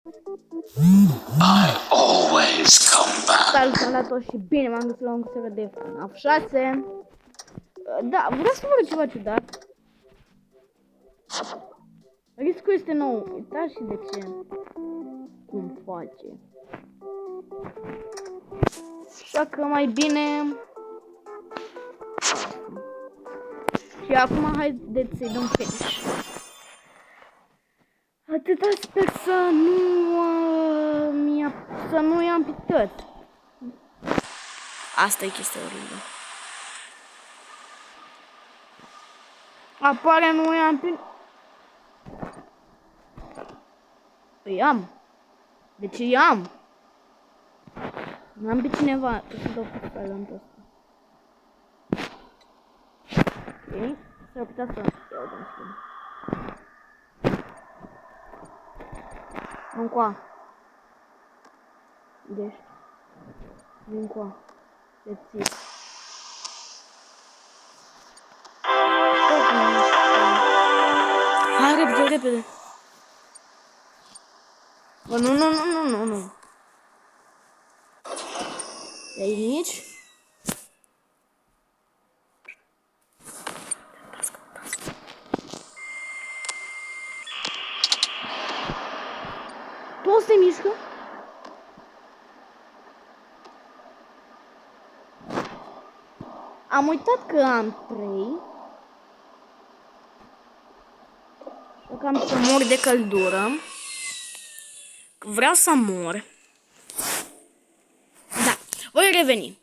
I always come back. Salut la toți și bine m-am găsit la un server de FNAF 6. Da, vreau să văd ceva ciudat. Riscul este nou, uitați și de ce. Cum face. Așa că mai bine. Și acum haideți să-i dăm finish. Atâta sper să nu i-am pitat. Asta e chestia oribilă. Apare nu i-am pitat. Păi am. De ce i-am? N-am pe cineva să dau pe talentul ăsta. Ok. S-ar putea să iau de-mi schimb. Încoa. Deci. Încoa. Rețit. Hai repede, repede. Bă, nu. E aici? Toți se mișcă? Am uitat că am 3. Și că am să mor de căldură. Vreau să mor. Da, voi reveni.